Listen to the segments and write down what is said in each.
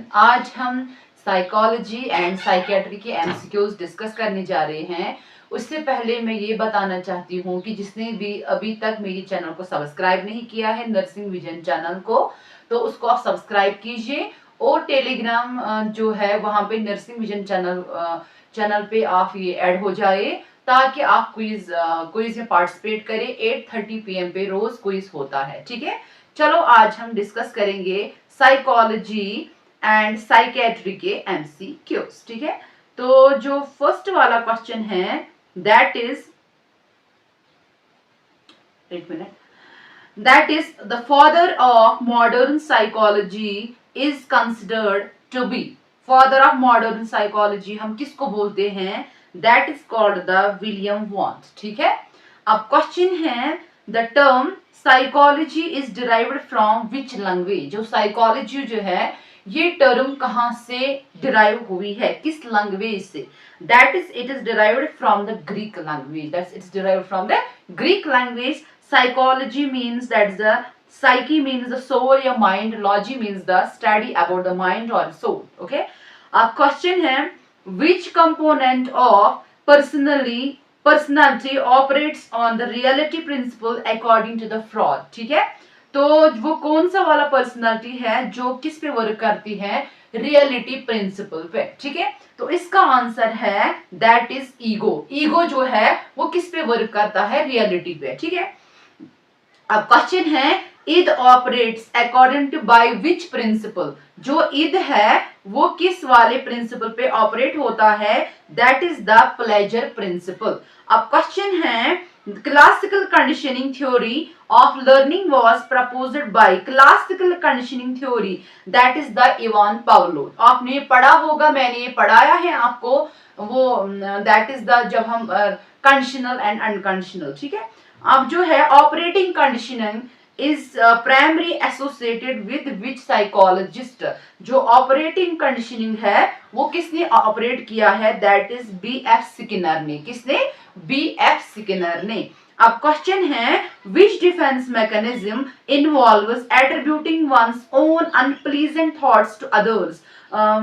Revision. आज हम psychology and psychiatry के एमसीक्यूज डिस्कस करने जा रहे हैं। उससे पहले मैं ये बताना चाहती हूँ कि जिसने भी अभी तक मेरी चैनल को सब्सक्राइब नहीं किया है, नर्सिंग विजन चैनल को, तो उसको आप सब्सक्राइब कीजिए और टेलीग्राम जो है वहाँ पे नर्सिंग विजन चैनल पे आप ये ऐड हो जाए ताकि आप क्विज में पार्टिसिपेट करें। 8:30 PM पे रोज क्विज होता है, ठीक है। चलो आज हम डिस्कस करेंगे साइकोलॉजी एंड साइकेट्री के एमसीक्यूज, ठीक है। तो जो फर्स्ट वाला क्वेश्चन है दैट इज, एक minute, that is the father of modern psychology is considered to be, father of modern psychology हम किसको बोलते हैं? that is called the William Wundt, ठीक है। अब क्वेश्चन है the term psychology is derived from which language, जो psychology जो है ये टर्म कहाँ से डिराइव हुई है, किस लैंग्वेज से? that is it is derived from the Greek language, that's it's derived from the Greek language. Psychology means that the psyche means the soul या mind, logy means the study about the mind or soul, okay. अब question है which component of personality operates on the reality principle according to the Freud, ठीक है। तो वो कौन सा वाला पर्सनालिटी है जो किस पे वर्क करती है? रियलिटी प्रिंसिपल पे, ठीक है। तो इसका आंसर है दैट इज ईगो। ईगो जो है वो किस पे वर्क करता है? रियलिटी पे, ठीक है। अब क्वेश्चन है id operates according to by which principle, जो id है वो किस वाले प्रिंसिपल पे ऑपरेट होता है? That is the pleasure principle. अब क्वेश्चन है classical conditioning theory of learning was proposed by, classical conditioning theory that is the Ivan Pavlov. आपने पढ़ा होगा, मैंने ये पढ़ाया है आपको, वो दैट इज द जब हम कंडीशनल एंड अनकंडीशनल, ठीक है। अब जो है operating conditioning is primary associated with which psychologist, जो ऑपरेटिंग कंडीशनिंग है वो किसने ऑपरेट किया है? That is B.F. स्किनर ने। किसने? B.F. स्किनर ने। अब क्वेश्चन है which defence mechanism involves attributing one's own unpleasant thoughts to others,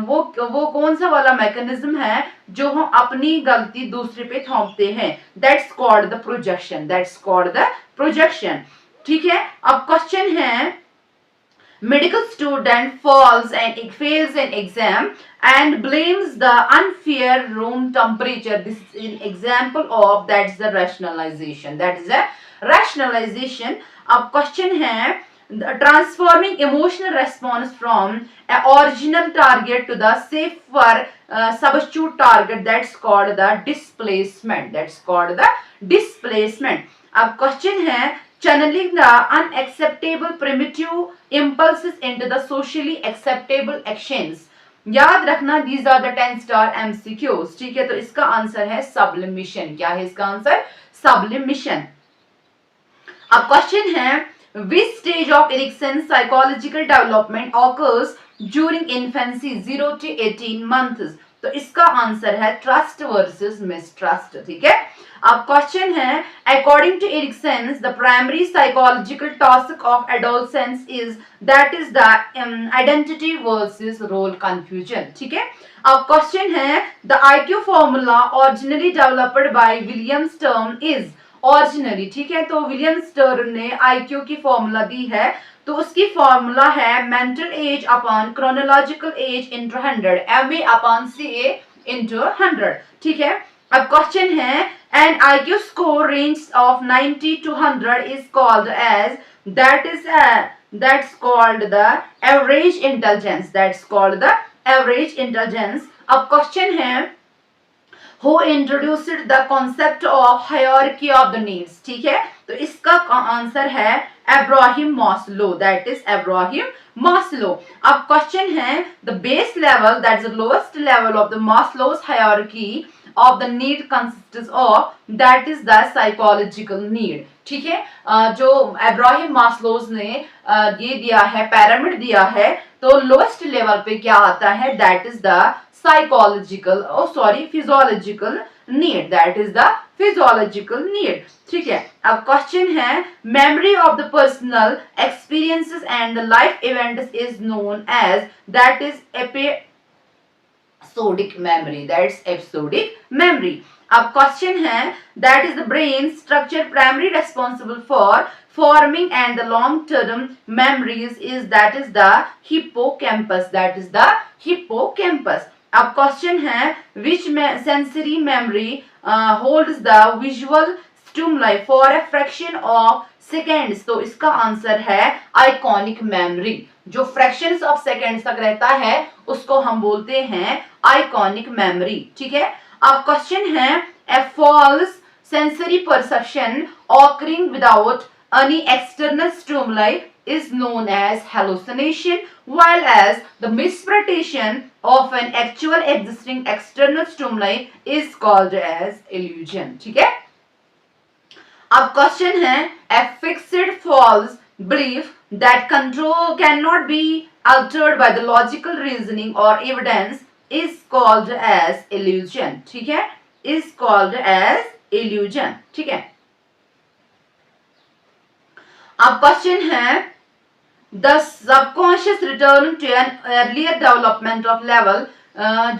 वो कौन सा वाला मैकेनिज्म है जो हम अपनी गलती दूसरे पे थोपते हैं? That's called the projection, that's called the projection, ठीक है। अब क्वेश्चन है medical student fails an exam and blames the unfair room temperature. This is an example of that's the rationalization, that is a rationalization. अब question है transforming emotional response from an original target to the safer substitute target, that's called the displacement, that's called the displacement. अब question है channeling the unacceptable primitive impulses into the socially acceptable actions. याद रखना these are the 10 star MCQs, ठीक है। तो इसका answer है sublimation। क्या है इसका आंसर? sublimation. अब क्वेश्चन है which stage of Erickson's psychological development occurs during infancy 0 to 18 months? तो इसका आंसर है ट्रस्ट वर्सेस मिसट्रस्ट, ठीक है। अब क्वेश्चन है according to Erikson the primary psychological task of adolescence is, that is the identity versus role confusion, ठीक है। अब क्वेश्चन है the IQ formula originally developed by William Stern is, originally, ठीक है। तो विलियम स्टर्न ने IQ की formula दी है, तो उसकी फॉर्मूला है mental age upon chronological age into 100, MA upon CA into 100, ठीक है। अब क्वेश्चन है an IQ score range of 90 to 100 is called as, that's called the average intelligence, that's called the average intelligence. अब question है who introduced the concept of hierarchy of the needs, ठीक है। तो इसका आंसर है Abraham Maslow, that is Abraham Maslow. अब question है the base level that is the lowest level of the मास्लोस hierarchy of the need consists of, that is the psychological need, ठीक है। जो अब्राहम मास्लोज ने ये दिया है, पैरामिड दिया है, तो लोएस्ट लेवल पे क्या आता है? That is the psychological physiological need, that is the physiological need. ठीक है, अब क्वेश्चन है memory of the personal experiences and the life events is known as, that is episodic memory, that's episodic memory. अब question है that is the brain structure primary responsible for forming and the long term memories is, that is the hippocampus, that is the hippocampus। अब question है which sensory memory holds the visual stimuli for a fraction of seconds, तो इसका answer है iconic memory. जो fractions of seconds तक रहता है उसको हम बोलते हैं आइकॉनिक मेमोरी। ठीक है, अब क्वेश्चन है a false sensory perception occurring without any external stimuli is known as hallucination, while as the misinterpretation of an actual existing external stimuli is called as illusion। ठीक है, अब क्वेश्चन है a fixed false belief that control cannot be altered by the logical reasoning or evidence is called as illusion। ठीक है, is called as illusion। ठीक है, अब question है the subconscious return to an earlier development of level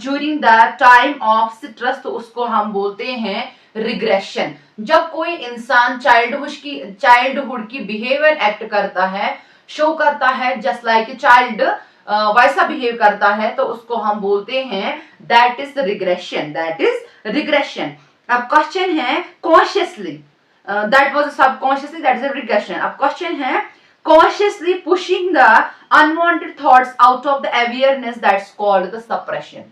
during the time of stress, तो उसको हम बोलते हैं रिग्रेशन। जब कोई इंसान चाइल्डहुड की बिहेवियर एक्ट करता है, शो करता है जस्ट लाइक ए चाइल्ड, वैसा बिहेव करता है, तो उसको हम बोलते हैं that is regression, that is regression. अब क्वेश्चन है consciously, that was subconsciously, that is a regression। अब क्वेश्चन है consciously pushing the unwanted thoughts out of the awareness, that's called the suppression,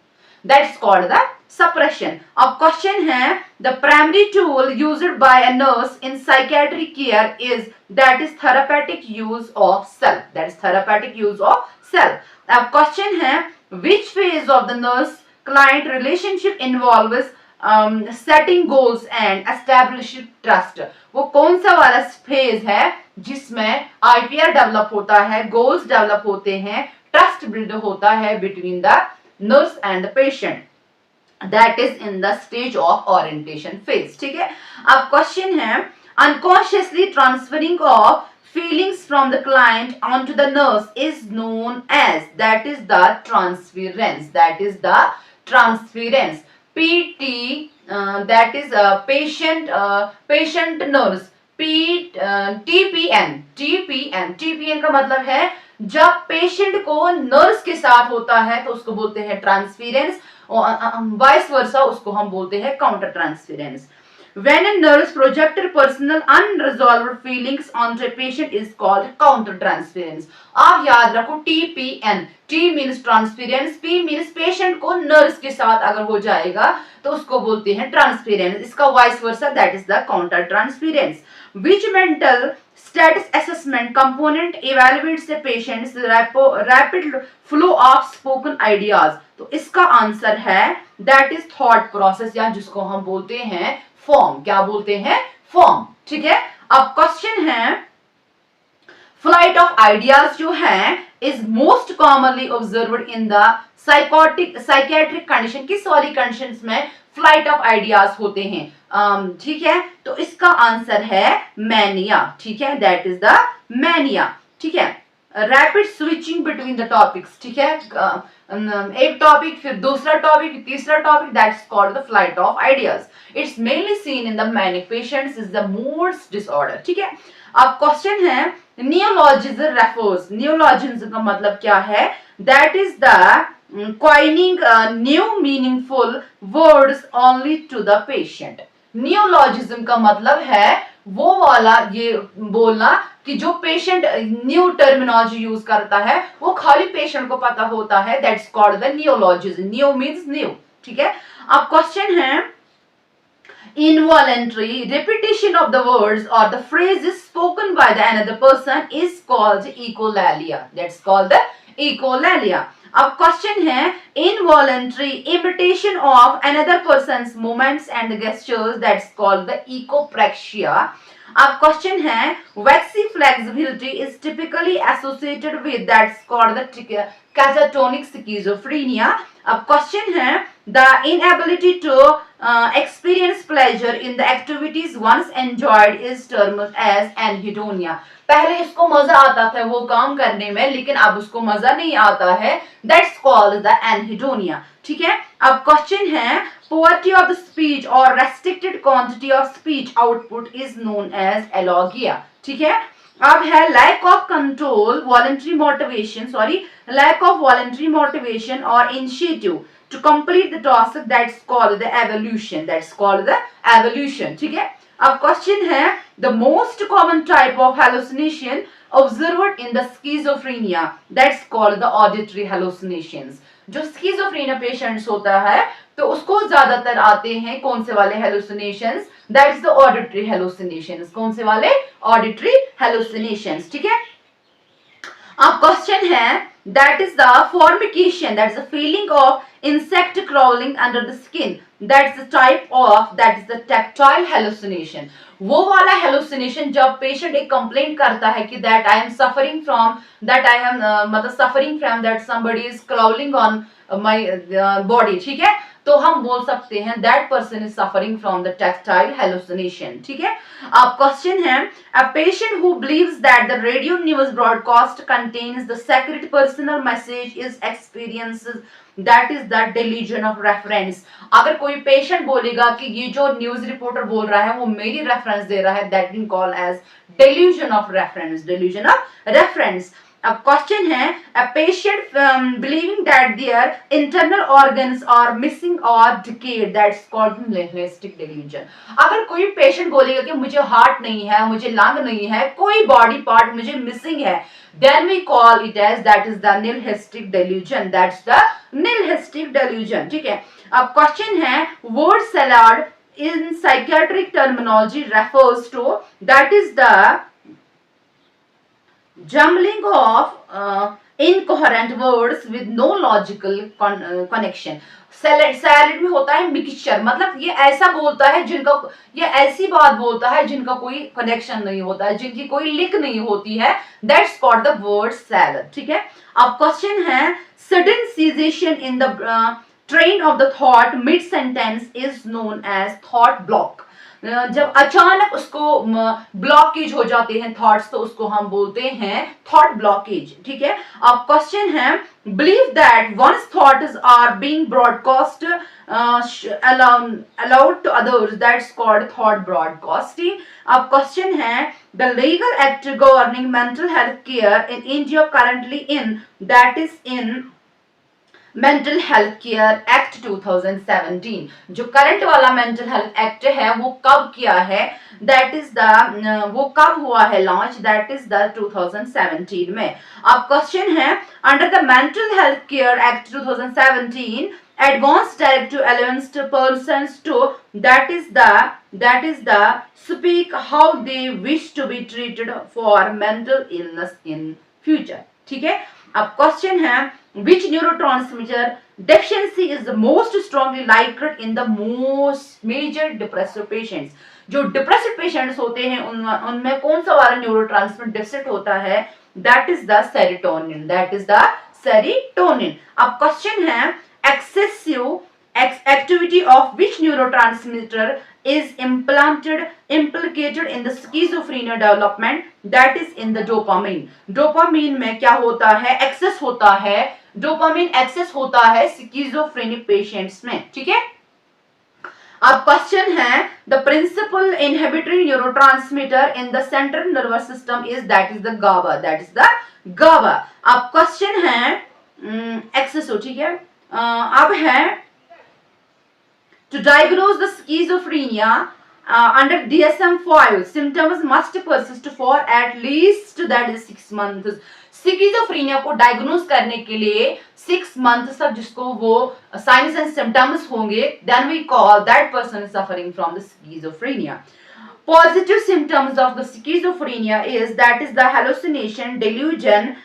that's called the suppression। अब question है the primary tool used by a nurse in psychiatric care is, that is therapeutic use of self, that is therapeutic use of self। अब question है which phase of the nurse client relationship involves setting goals and establishing trust, वो कौन सा वाला phase है जिसमें IPR develop होता है, गोल्स डेवलप होते हैं, ट्रस्ट बिल्ड होता है between the nurse and the patient, that is in the stage of orientation phase. ठीक है, अब क्वेश्चन है unconsciously transferring of feelings from the client onto the nurse is known as, that is the transference, that is the transference। PT that is patient nurse, TPN का मतलब है जब patient को nurse के साथ होता है तो उसको बोलते हैं ट्रांसफरेंस, और वाइस वर्सा उसको हम बोलते हैं counter transference. When a nurse projected personal unresolved feelings onto a patient is called countertransference। आप याद रखो TPN, T means transference, P means patient को nurse के साथ अगर हो जाएगा तो उसको बोलते हैं transference, इसका vice versa, that is the countertransference। Which mental status assessment component evaluates a patient's rapid flow of spoken ideas, तो इसका आंसर है that is thought process, या जिसको हम बोलते हैं फॉर्म, क्या बोलते हैं फॉर्म। ठीक है, अब क्वेश्चन है फ्लाइट ऑफ आइडियाज जो है is most commonly observed in the psychiatric condition, किस वाली कंडीशंस में फ्लाइट ऑफ आइडियाज होते हैं। ठीक है, तो इसका आंसर है मैनिया। ठीक है, दैट इज द मैनिया। ठीक है, rapid switching between the topics. ठीक है, एक टॉपिक फिर दूसरा टॉपिक तीसरा topic, that's called the flight of ideas. It's mainly seen in the manic patients, is the moods disorder. ठीक है, अब क्वेश्चन है नियोलॉजिज्म रेफर्स, नियोलॉजिज्म का मतलब क्या है, that is the coining new meaningful words only to the patient। नियोलॉजिज्म का मतलब है वो वाला ये बोलना कि जो पेशेंट न्यू टर्मिनोलॉजी यूज करता है वो खाली पेशेंट को पता होता है, that's called the नियोलॉजिज्म। New means new. ठीक है, अब क्वेश्चन है involuntary repetition of the words or the phrases spoken by the another person is called echolalia, that's called the echolalia। अब क्वेश्चन है involuntary imitation of another person's movements and gestures, that's called the echopraxia। अब question है waxy flexibility is typically associated with, that's called the catatonic schizophrenia। अब question है the inability to experience pleasure in the activities once enjoyed is termed as anhedonia. पहले इसको मजा आता था वो काम करने में, लेकिन अब उसको मजा नहीं आता है, दैट्स कॉल्ड द एनहिडोनिया. ठीक है. अब क्वेश्चन है, poverty of the speech or restricted quantity of speech output is known as alogia. ठीक है. अब है lack of control, voluntary motivation or initiative to complete the task, that's called the evolution. ठीक है. अब क्वेश्चन है, the most common type of hallucination observed in the schizophrenia, that's called the auditory hallucinations. जो schizophrenia patients होता है तो उसको ज्यादातर आते हैं कौन से वाले hallucinations, that's the auditory hallucinations. कौन से वाले? auditory hallucinations. ठीक है. अब क्वेश्चन है, that is the formication, that's the feeling of insect crawling under the skin, that's the type of, that is the tactile hallucination. वो वाला hallucination जब patient एक complaint करता है कि that I am suffering from, that I am मतलब suffering from that somebody is crawling on my body. ठीक है. तो हम बोल सकते हैं that person is suffering from the tactile hallucination. ठीक है. अब क्वेश्चन है, a patient who believes that the radio news broadcast contains the secret personal message is experiences, that is the delusion of reference. अगर कोई patient बोलेगा कि ये जो न्यूज रिपोर्टर बोल रहा है वो मेरी रेफरेंस दे रहा है, that is called as delusion of reference. अब क्वेश्चन है, a patient believing that their internal organs are missing or decayed, that's called nihilistic delusion. अगर कोई पेशेंट बोलेगा कि मुझे हार्ट नहीं है, मुझे लंग नहीं है, कोई बॉडी पार्ट मुझे मिसिंग है, then we call it as, that is the nihilistic delusion. That's the nihilistic delusion. ठीक है. अब क्वेश्चन है, word salad in psychiatric terminology refers to, that is the jumbling of incoherent words with no logical connection. Salad में होता है mixture, मतलब ये ऐसा बोलता है जिनका, ये ऐसी बात बोलता है जिनका कोई कनेक्शन नहीं होता है, जिनकी कोई लिंक नहीं होती है, that's called the word salad. ठीक है. अब क्वेश्चन है, sudden cessation in the train of the thought mid sentence is known as thought block. जब अचानक उसको ब्लॉकेज हो जाते हैं थॉट्स तो उसको हम बोलते हैं थॉट ब्लॉकेज. ठीक है. अब क्वेश्चन है, believe that once thoughts are being broadcast aloud to others, that's called thought broadcasting. अब क्वेश्चन है, the legal act governing mental health care in India currently in, that is in mental health care act 2017. जो current वाला mental health act है वो कब किया है, that is the, वो कब हुआ है लॉन्च, दैट इज द 2017 में. अब क्वेश्चन है, under the mental health care act 2017 advanced directive allows persons to, that is the speak how they wish to be treated for mental illness in future. ठीक है. अब question है, which neurotransmitter deficiency is the most strongly liked in the most major depressive patients. जो depressive patients होते हैं उनमें कौन सा वाला न्यूरोट्रांसमीटर डेफिसिट होता है, दैट इज द सेरोटोनिन. अब क्वेश्चन है, excessive activity of which neurotransmitter is implicated in the schizophrenia development, that is in the dopamine. Dopamine में क्या होता है, एक्सेस होता है, डोपामीन एक्सेस होता है स्किज़ोफ्रेनिक पेशेंट्स में. ठीक है. अब क्वेश्चन है, the principal inhibitory neurotransmitter in the central nervous system is, that is the GABA. अब क्वेश्चन है, एक्सेस हो. ठीक है. अब है, to diagnose the schizophrenia under DSM-5 symptoms must persist for at least, that is 6 months. Schizophrenia को diagnose करने के लिए 6 months तक जिसको वो साइंस एंड सिम्टम्स होंगे, then we call that person is suffering from the schizophrenia. Positive symptoms of the schizophrenia is, that is the hallucination, delusion,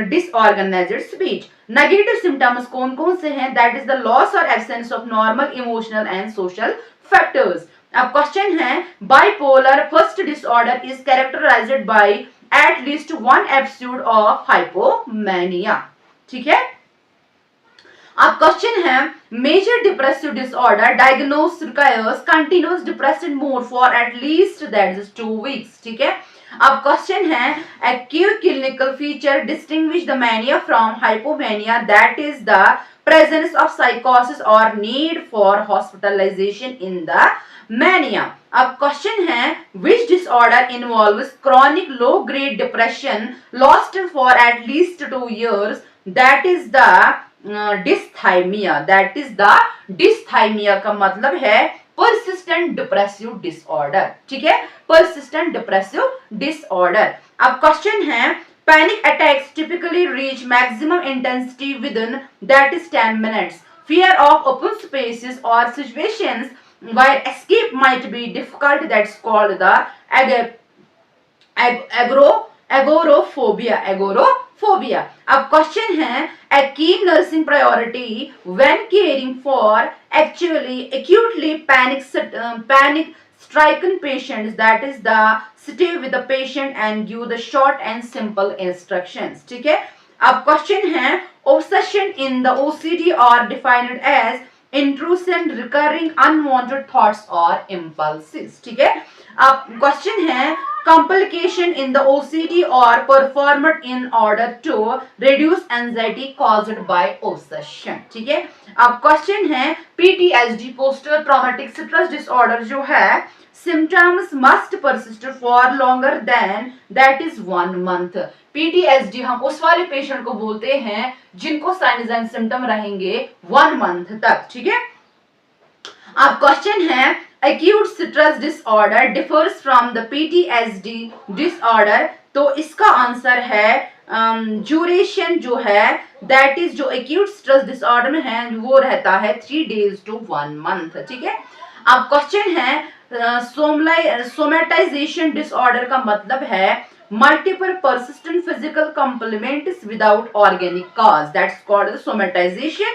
disorganized speech. Negative symptoms कौन कौन से हैं, that is the loss or absence of normal emotional and social factors. अब question है, bipolar first disorder is characterized by at least one episode of hypomania. ठीक है. अब question है major depressive disorder diagnose requires continuous depressive mood for at least that is 2 weeks, ठीक है। अब question है acute clinical feature distinguish the mania from hypomania, that is the presence of psychosis or need for hospitalization in the mania. अब question है which disorder involves chronic low grade depression lasting for at least 2 years, that is the dysthymia, that is the dysthymia का मतलब है persistent depressive disorder, ठीक है, persistent depressive disorder. अब question है panic attacks typically reach maximum intensity within that is 10 minutes. Fear of open spaces or situations where escape might be difficult, that's called the agoraphobia. अब question है a key nursing priority when caring for actually acutely panic stricken patients, that is the stay with the patient and give the short and simple instructions, ठीक है। अब question है obsession in the OCD are defined as intrusive recurring unwanted thoughts or impulses, ठीक है। अब question है complication in the OCD or performed in order to reduce anxiety caused by obsession, ठीक है। अब क्वेश्चन है PTSD post traumatic stress disorder जो है symptoms must persist for longer than that is 1 month. PTSD हम उस वाले पेशेंट को बोलते हैं जिनको साइन्स एंड सिम्टम रहेंगे 1 मंथ तक, ठीक है। अब क्वेश्चन है acute stress disorder differs from the PTSD disorder, तो इसका आंसर है ड्यूरेशन जो है दैट इज जो acute stress disorder में है वो रहता है 3 days to 1 month, ठीक है। अब क्वेश्चन है सोमेटाइजेशन डिसऑर्डर का मतलब है multiple persistent physical complaints without organic cause, that's called somatization.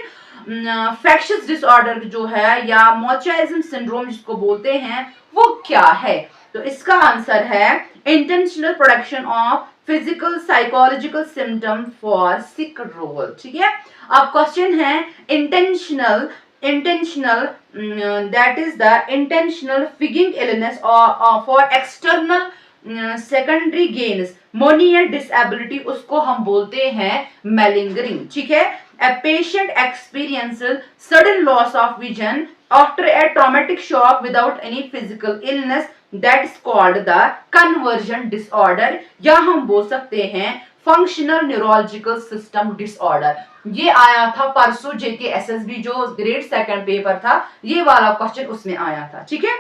infectious disorder जो है या मोचाइज्म सिंड्रोम जिसको बोलते हैं वो क्या है, तो इसका आंसर है intentional production of physical psychological symptom for sick role, ठीक है। अब क्वेश्चन है intentional that is the intentional faking illness or for external secondary gains monial disability, उसको हम बोलते हैं malingering, ठीक है। A patient experiences sudden loss of vision after a traumatic shock without any physical illness, that is called the conversion disorder, या हम बोल सकते हैं फंक्शनल न्यूरोलॉजिकल सिस्टम डिसऑर्डर। ये आया था परसों जेके एसएसबी जो ग्रेड 2 पेपर था, ये वाला क्वेश्चन उसमें आया था, ठीक है।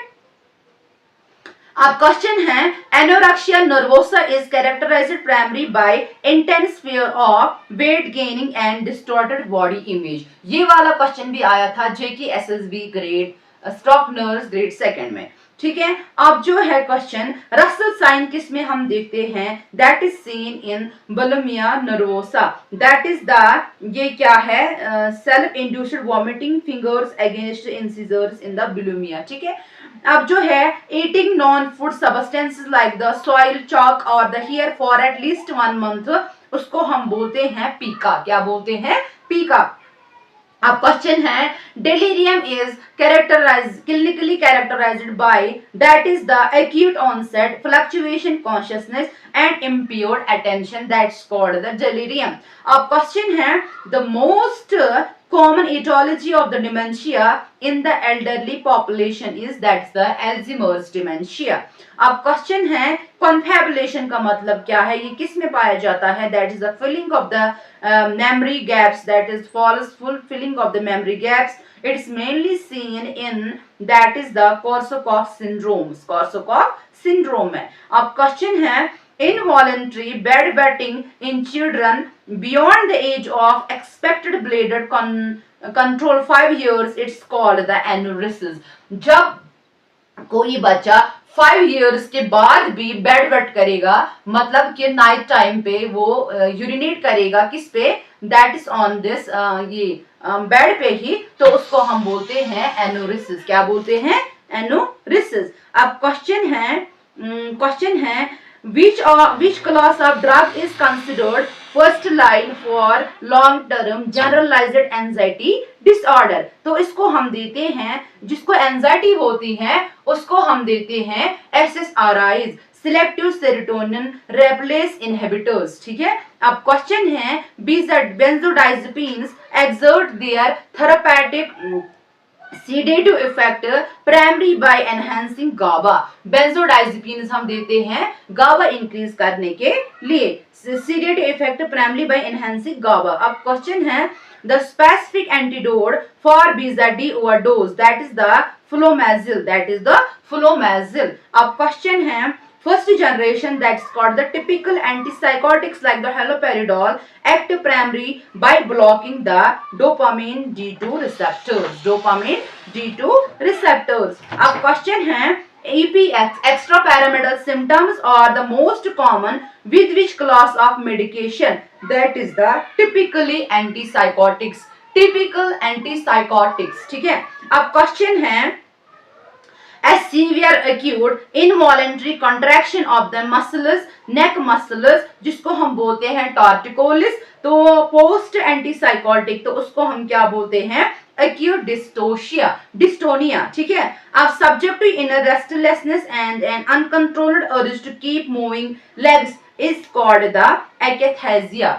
अब क्वेश्चन है anorexia nervosa is characterised primary by intense fear of weight gaining and distorted body image, ये वाला क्वेश्चन भी आया था JK SSB grade stock nurse grade 2 में, ठीक है। अब जो है क्वेश्चन रसल साइन किस में हम देखते हैं, that is seen in bulimia nervosa, that is the ये क्या है self induced vomiting fingers against incisors in the bulimia, ठीक है। अब जो है eating non food substances like the soil chalk और the hair for at least 1 month, उसको हम बोलते हैं पीका, क्या बोलते हैं पीका। अब क्वेश्चन है delirium is clinically characterized by that is the acute onset fluctuation consciousness and impaired attention, that's called the delirium. अब क्वेश्चन है the most common etiology of the dementia in the elderly population is that's the Alzheimer's dementia. अब question है confabulation का मतलब क्या है, ये किस में पाया जाता है, that is the filling of the memory gaps, that is full filling of the memory gaps. It's mainly seen in that is the Korsakoff syndrome, Korsakoff syndrome है। अब क्वेश्चन है involuntary bedwetting in children beyond the age of expected bladder control 5 years, it's called the enuresis. जब कोई बच्चा 5 years के बाद भी bed wait करेगा, मतलब कि नाइट टाइम पे वो यूरिनेट करेगा किस पे, दैट इज ऑन दिस ये बेड पे ही, तो उसको हम बोलते हैं एनुरिसिस, क्या बोलते हैं एनुरिसिस। अब क्वेश्चन है which class of drug is considered first line for long term generalised anxiety disorder, तो इसको हम देते हैं, जिसको एंजाइटी होती है उसको हम देते हैं SSRIs, selective serotonin replace inhibitors. ठीक है, अब क्वेश्चन है benzodiazepines exert their therapeutic sedative effect primary by enhancing GABA. Benzodiazepines हम देते हैं गाबा इंक्रीज करने के लिए, sedative effect primary by enhancing GABA. अब क्वेश्चन है the specific antidote for BZD overdose, that is the flumazenil, that is the flumazenil. अब question है first generation, that's called the typical antipsychotics like the haloperidol act primarily by blocking the dopamine D2 receptors, dopamine D2 receptors। अब question है EPX extrapyramidal symptoms are the most common with which class of medication, that is the typically antipsychotics, typical antipsychotics। ठीक है, अब question है a severe acute involuntary contraction of the muscles, neck muscles, जिसको हम बोलते हैं torticollis, तो post antipsychotic तो उसको हम क्या बोलते हैं acute dystonia। ठीक है, अब subject to inner restlessness and an uncontrolled urge to keep moving legs is called the akathisia।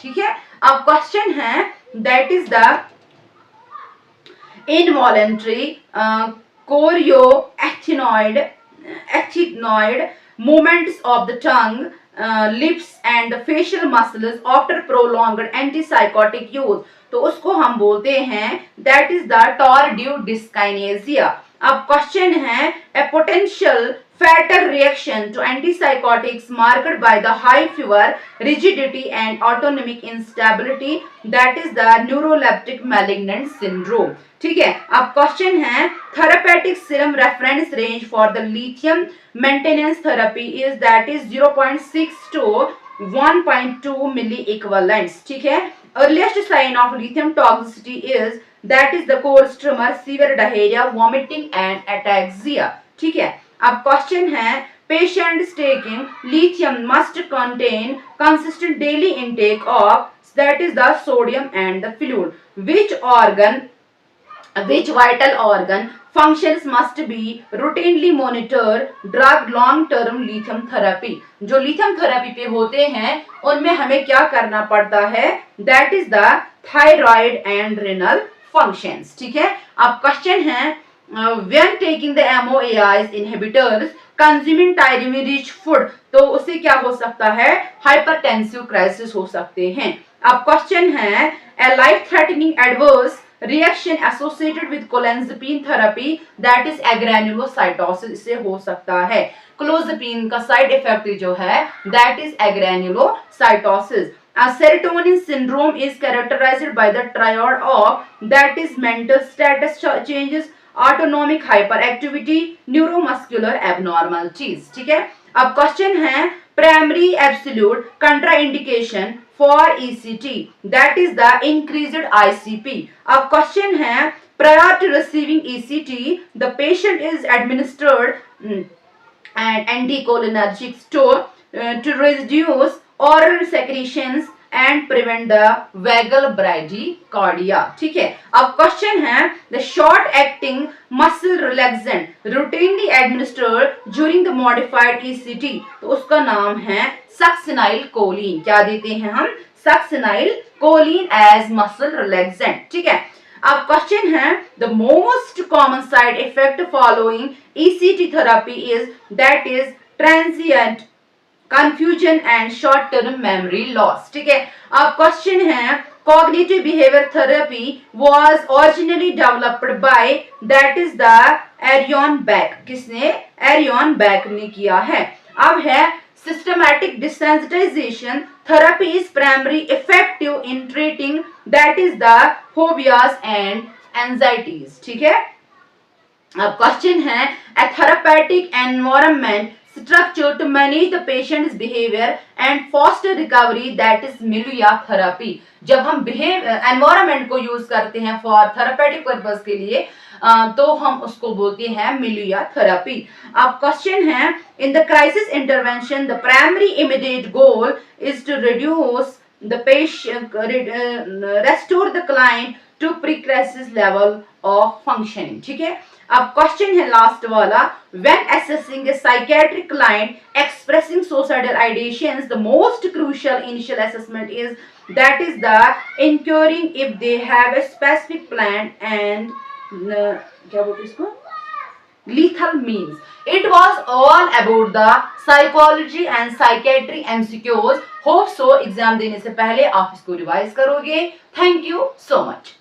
ठीक है, अब क्वेश्चन है that is the involuntary chorioethnoid movements of the tongue, lips and the facial muscles after prolonged antipsychotic use, तो उसको हम बोलते हैं that is the tardive dyskinesia। अब क्वेश्चन है a potential fatal reaction to antipsychotics marked by the high fever, rigidity and autonomic instability, that is the neuroleptic malignant syndrome। ठीक है, अब क्वेश्चन है therapeutic serum reference range for the lithium maintenance therapy is that is 0.6 to 1.2 milliequivalents. ठीक है, earliest sign of lithium toxicity is that is the coarse tremor, severe diarrhoea, vomiting and ataxia. ठीक है, अब question है patients taking lithium must contain consistent daily intake of that is the sodium and the fluid, which vital organ functions must be routinely monitored drug long term lithium therapy। जो lithium therapy पे होते हैं उनमें हमें क्या करना पड़ता है, that is the thyroid and renal functions। ठीक है, अब क्वेश्चन है when taking the MOAIs inhibitors consuming tyramine rich food, तो उससे क्या हो सकता है, हाइपरटेंसिव क्राइसिस हो सकते हैं। अब क्वेश्चन है a life threatening adverse reaction associated with clozapine therapy, that is agranulocytosis, इससे हो सकता है। क्लोजापिन का साइड इफेक्ट जो है that is agranulocytosis। Serotonin syndrome is characterized by the triad of that is mental status changes, autonomic hyperactivity, neuromuscular abnormalities। ठीक है, अब क्वेश्चन है primary absolute contraindication for ECT, that is the increased ICP। अब question है prior to receiving ECT the patient is administered an anticholinergic to reduce oral secretions and prevent the vagal bradycardia। ठीक है, अब question है the short acting muscle relaxant routinely administered during the modified ECT, तो उसका नाम है succinyl Colin. क्या देते हैं हम, succinyl choline as muscle relaxant. ठीक है, अब क्वेश्चन है the most common side effect following ECT therapy is that is transient confusion and short term memory loss. ठीक है, अब क्वेश्चन है cognitive behaviour therapy was originally developed by that is the Aaron Beck, किसने, Aaron Beck ने किया है। अब है systematic desensitization therapy is primarily effective in treating that is the phobias and anxieties। ठीक है, अब क्वेश्चन है a therapeutic environment structure to manage the patient's behavior and foster recovery, that is milieu therapy. जब हम environment को use करते हैं for therapeutic purpose के लिए, तो हम उसको बोलते हैं मिलिया थेरेपी। अब क्वेश्चन है, in the crisis intervention the primary immediate goal is to reduce the patient, restore the client to pre crisis level of functioning. ठीक है, अब क्वेश्चन है लास्ट वाला, when assessing a psychiatric client expressing suicidal ideations the most crucial initial assessment is that is the inquiring if they have a specific plan and क्या बोलते इसको, lethal means. It was all about the psychology and psychiatry MCQs. Hope so exam देने से पहले आप इसको revise करोगे। Thank you so much.